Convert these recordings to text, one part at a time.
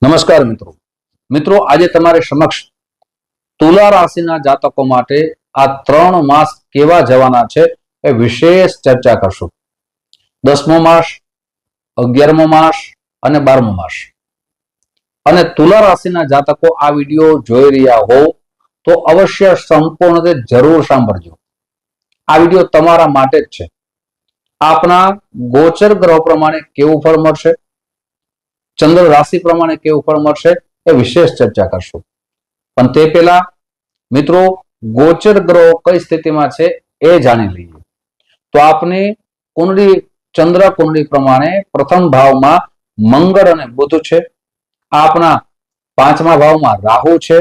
નમસ્કાર મિત્રો મિત્રો આજે તમારી સમક્ષ તુલા રાશિના જાતકો માટે આ 3 માસ કેવા જવાના છે એ વિશેષ ચર્ચા કરશું. 10મો માસ, 11મો માસ અને 12મો માસ. અને તુલા રાશિના જાતકો આ વિડિયો જોઈ રહ્યા હો તો અવશ્ય સંપૂર્ણ રીતે જરૂર સાંભળજો. આ વિડિયો તમારા માટે જ છે. આપના ગોચર ગ્રહ પ્રમાણે કેવું ફળ મળશે, ચંદ્ર રાશિ પ્રમાણે કેવું ફળ મળશે એ વિશેષ ચર્ચા કરશું. પણ તે પહેલા મિત્રો ગોચર ગ્રહો કઈ સ્થિતિમાં છે એ જાણી લઈએ. તો આપની કુંડળી ચંદ્ર કુંડળી પ્રમાણે પ્રથમ ભાવમાં મંગળ અને બુધ છે, આપના 5મા ભાવમાં રાહુ છે,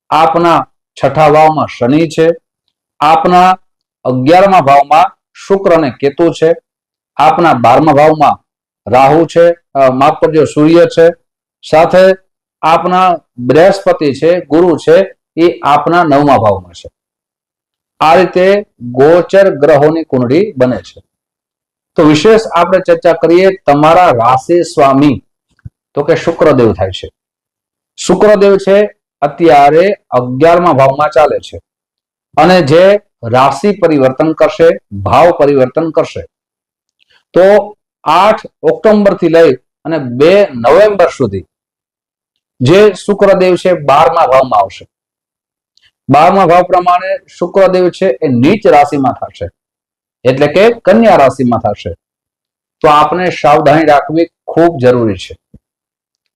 આપના 6ઠા ભાવમાં શનિ છે, આપના 11મા ભાવમાં શુક્ર અને કેતુ છે, આપના 12મા ભાવમાં રાહુ છે, માફ કરજો સૂર્ય છે, સાથે આપના બૃહસ્પતિ છે, ગુરુ છે, એ આપના 9મા ભાવમાં છે. આ રીતે ગોચર ગ્રહોની કુંડળી બને છે. તો વિશેષ આપણે ચર્ચા કરીએ તમારા રાશિ સ્વામી તો કે શુક્રદેવ થાય છે. શુક્રદેવ છે અત્યારે 11મા ભાવમાં ચાલે છે અને જે રાશિ પરિવર્તન કરશે, ભાવ પરિવર્તન કરશે. તો 8 ઓક્ટોબર થી લઈ અને 2 નવેમ્બર સુધી જે શુક્રદેવ છે 12મા ભાવમાં આવશે. 12મા ભાવ પ્રમાણે શુક્રદેવ છે એ નીચ રાશિમાં થશે, એટલે કે કન્યા રાશિમાં થશે. તો આપણે સાવધાની રાખવી ખૂબ જરૂરી છે.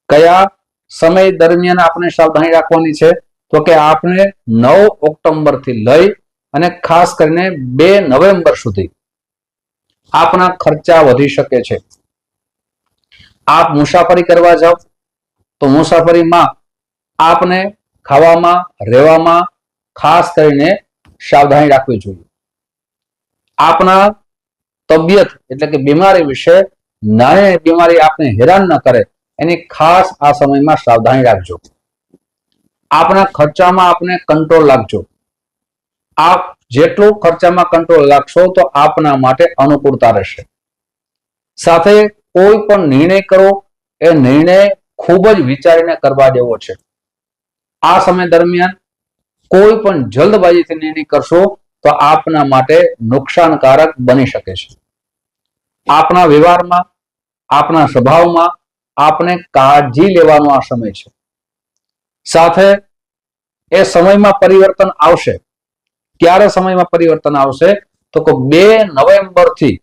કયા સમય દરમિયાન આપણે સાવધાની રાખવાની છે? તો કે આપણે 9 ઓક્ટોબર થી લઈ અને ખાસ કરીને 2 નવેમ્બર સુધી આપના ખર્ચા વધી શકે છે. આપ મુસાફરી કરવા જાઓ તો મુસાફરીમાં આપને ખાવામાં, રહેવામાં ખાસ કરીને સાવધાની રાખવી જોઈએ. આપના તબિયત એટલે કે બીમારી વિશે, નાની બીમારી આપને હેરાન ન કરે એની ખાસ આ સમયમાં સાવધાની રાખજો. આપના ખર્ચામાં આપને કંટ્રોલ રાખજો. આપ જેટલું ખર્ચામાં કંટ્રોલ રાખશો તો આપના માટે અનુકૂળતા રહેશે. સાથે કોઈ પણ નિર્ણય કરો એ નિર્ણય ખૂબ જ વિચારીને કરવા જેવો છે. આ સમય દરમિયાન કોઈ પણ જલ્દબાજીથી નિર્ણય કરશો તો આપના માટે નુકસાનકારક બની શકે છે. આપના વ્યવહારમાં, આપના સ્વભાવમાં આપને કાળજી લેવાનો આ સમય છે. સાથે એ સમયમાં પરિવર્તન આવશે. ક્યારે સમયમાં પરિવર્તન આવશે? તો કે 2 નવેમ્બર થી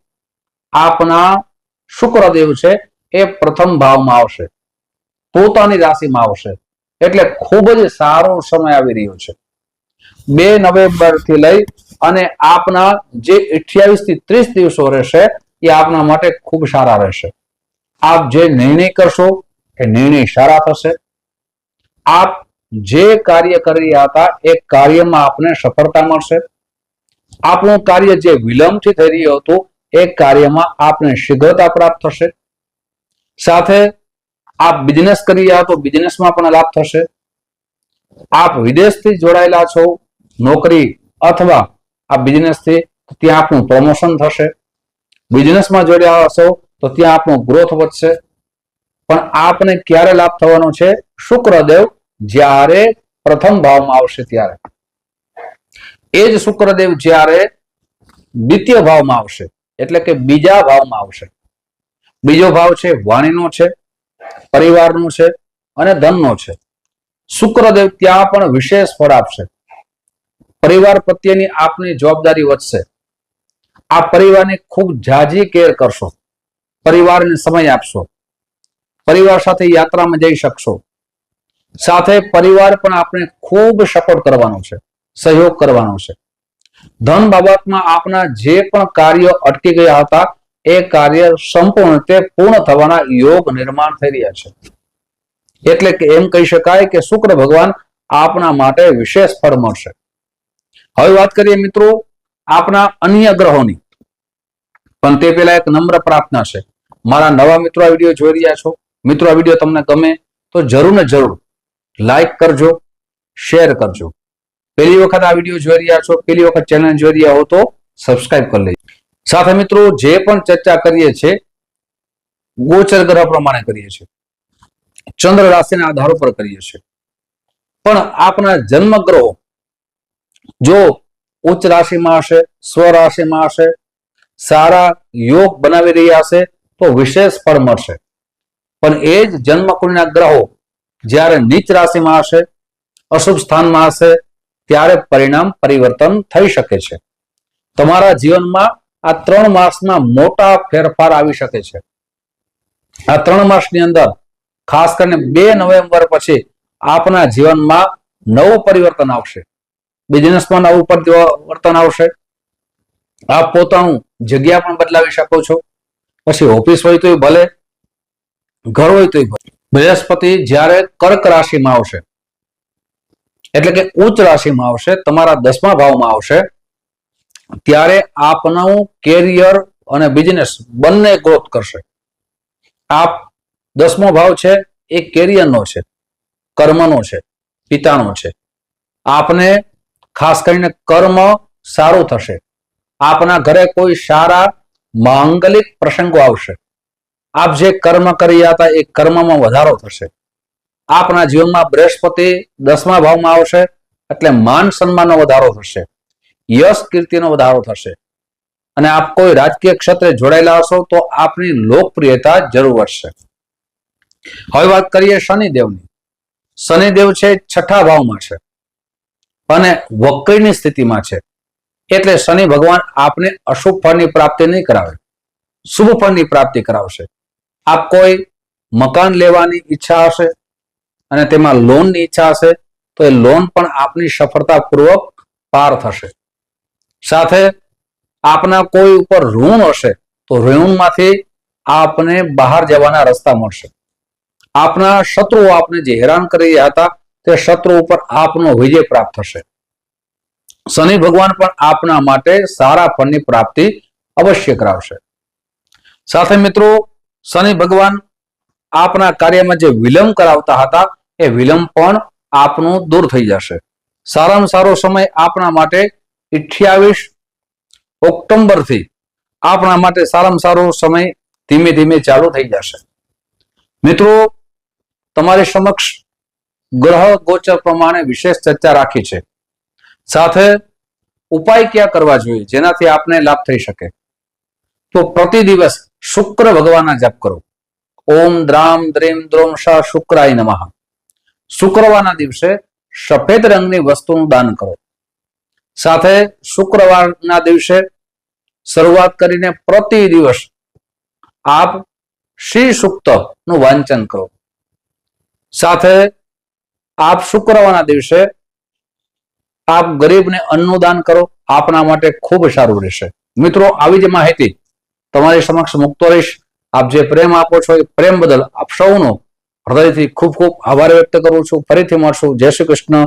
આપના શુક્રદેવ છે એ પ્રથમ ભાવમાં આવશે, પોતાની રાશિમાં આવશે. એટલે ખૂબ જ સારો સમય આવી રહ્યો છે. 2 નવેમ્બર થી લઈ અને આપના જે 28 થી 30 દિવસો રહેશે એ આપના માટે ખૂબ સારા રહેશે. આપ જે નિર્ણય કરશો એ નિર્ણય સારા થશે. આપ જે કાર્ય કરી રહ્યા હતા એ કાર્યમાં આપને સફળતા મળશે. આપણું કાર્ય જે વિલંબથી થઈ રહ્યું હતું એ કાર્યમાં આપને શીઘ્રતા પ્રાપ્ત થશે. સાથે આપ બિઝનેસ કરી રહ્યા તો બિઝનેસમાં પણ લાભ થશે. આપ વિદેશથી જોડાયેલા છો, નોકરી અથવા આ બિઝનેસથી, ત્યાં આપનું પ્રમોશન થશે. બિઝનેસમાં જોડાયા હશો તો ત્યાં આપનો ગ્રોથ વધશે. પણ આપને ક્યારે લાભ થવાનો છે? શુક્રદેવ જ્યારે પ્રથમ ભાવમાં આવશે ત્યારે. એ જ શુક્રદેવ જ્યારે દ્વિતીય ભાવમાં આવશે એટલે કે બીજા ભાવમાં આવશે. બીજો ભાવ છે વાણીનો છે, પરિવારનો છે અને ધનનો છે. શુક્રદેવ ત્યાં પણ વિશેષ ફળ આપશે. પરિવાર પ્રત્યેની આપની જવાબદારી વધશે. આ પરિવારની ખૂબ જાજી કેર કરશો, પરિવારને સમય આપશો, પરિવાર સાથે યાત્રામાં જઈ શકશો. સાથે પરિવાર પણ આપણે ખૂબ સપોર્ટ કરવાનો છે, સહયોગ કરવાનો છે. ધન બાબતમાં આપના જે પણ કાર્યો અટકી ગયા હતા એ કાર્ય સંપૂર્ણ રીતે પૂર્ણ થવાના યોગ નિર્માણ થઈ રહ્યા છે. એટલે કે એમ કહી શકાય કે શુક્ર ભગવાન આપના માટે વિશેષ ફળ મળશે. હવે વાત કરીએ મિત્રો આપના અન્ય ગ્રહોની. પણ તે પહેલા એક નમ્ર પ્રાર્થના છે. મારા નવા મિત્રો આ વિડીયો જોઈ રહ્યા છો, મિત્રો આ વિડીયો તમને ગમે તો જરૂર ને જરૂર લાઈક કરજો, શેર કરજો. પહેલી વખત આ વિડીયો જોઈ રહ્યા છો, પહેલી વખત ચેનલ જોઈ રહ્યા હો તો સબસ્ક્રાઇબ કરી લેજો. સાથે મિત્રો જે પણ ચર્ચા કરીએ છીએ ગોચર ગ્રહ પ્રમાણે કરીએ છીએ. ચંદ્ર રાશિના આધાર પર કરીએ છીએ. પણ આપના જન્મ ગ્રહો જો ઉચ્ચ રાશિમાં હશે, સ્વરાશિમાં હશે, સારા યોગ બનાવી રહ્યા હશે તો વિશેષ ફળ મળશે. પણ એ જ જન્મકુંડના ગ્રહો જ્યારે નીચ રાશિમાં હશે, અશુભ સ્થાનમાં હશે, ત્યારે પરિણામ પરિવર્તન થઈ શકે છે. તમારા જીવનમાં આ 3 માસમાં મોટા ફેરફાર આવી શકે છે. આ 3 માસની અંદર ખાસ કરીને 2 નવેમ્બર પછી આપના જીવનમાં નવું પરિવર્તન આવશે. બિઝનેસમાં નવું પરિવર્તન આવશે. આપ પોતાનું જગ્યા પણ બદલાવી શકો છો. પછી ઓફિસ હોય તો ભલે, ઘર હોય તો ભલે. બૃહસ્પતિ જ્યારે કર્ક રાશિમાં આવશે, એટલે કે ઉચ્ચ રાશિમાં આવશે, તમારા 10મા ભાવમાં આવશે, ત્યારે આપનું કેરિયર અને બિઝનેસ બંને ગ્રોથ કરશે. આપ 10મો ભાવ છે એ કેરિયરનો છે, કર્મનો છે, પિતાનો છે. આપને ખાસ કરીને કર્મ સારું થશે. આપના ઘરે કોઈ સારા માંગલિક પ્રસંગો આવશે. આપ જે કર્મ કરી રહ્યા હતા એ કર્મમાં વધારો થશે. આપના જીવનમાં બૃહસ્પતિ 10મા ભાવમાં આવશે એટલે માન સન્માનનો વધારો થશે, યશ કીર્તિનો વધારો થશે. અને આપ કોઈ રાજકીય ક્ષેત્રે જોડાયેલા હશો તો આપની લોકપ્રિયતા જરૂર વધશે. હવે વાત કરીએ શનિદેવની. શનિદેવ છે 6ઠા ભાવમાં છે અને વક્રીની સ્થિતિમાં છે. એટલે શનિ ભગવાન આપને અશુભ ફળની પ્રાપ્તિ નહીં કરાવે, શુભ ફળની પ્રાપ્તિ કરાવશે. આપ કોઈ મકાન લેવાની ઈચ્છા હશે અને તેમાં લોનની ઈચ્છા હશે તો એ લોન પણ આપની સફળતાપૂર્વક પાર થશે. સાથે આપના કોઈ ઉપર ઋણ હશે તો ઋણમાંથી આપને બહાર જવાના રસ્તા મળશે. આપના શત્રુઓ આપને જે હેરાન કરી રહ્યા હતા તે શત્રુ ઉપર આપનો વિજય પ્રાપ્ત થશે. શનિ ભગવાન પણ આપના માટે સારા ફળની પ્રાપ્તિ અવશ્ય કરાવશે. સાથે મિત્રો, શનિ ભગવાન આપના કાર્યમાં જે વિલંબ કરાવતા હતા એ વિલંબ પણ આપનું દૂર થઈ જશે. સારામાં સારો સમય આપના માટે 28 ઓક્ટોબરથી આપના માટે સારામાં સારો સમય ધીમે ધીમે ચાલુ થઈ જશે. મિત્રો, તમારી સમક્ષ ગ્રહ ગોચર પ્રમાણે વિશેષ ચર્ચા રાખી છે. સાથે ઉપાય ક્યાં કરવા જોઈએ જેનાથી આપને લાભ થઈ શકે? તો પ્રતિ દિવસ શુક્ર ભગવાનના જપ કરો. ઓમ દ્રામ દ્રીમ દ્રોમ શ શુક્રાય નમઃ. શુક્રવારના દિવસે સફેદ રંગની વસ્તુનું દાન કરો. સાથે શુક્રવારના દિવસે શરૂઆત કરીને પ્રતિ દિવસ આપ શ્રી સૂક્તનું વાંચન કરો. સાથે આપ શુક્રવારના દિવસે આપ ગરીબને અન્નનું દાન કરો. આપના માટે ખૂબ સારું રહેશે. મિત્રો, આવી જ માહિતી તમારી સમક્ષ મૂકતો રહીશ. આપ જે પ્રેમ આપો છો એ પ્રેમ બદલ આપ સૌનો હૃદયથી ખૂબ ખૂબ આભાર વ્યક્ત કરું છું. ફરીથી મળશું. જય શ્રી કૃષ્ણ.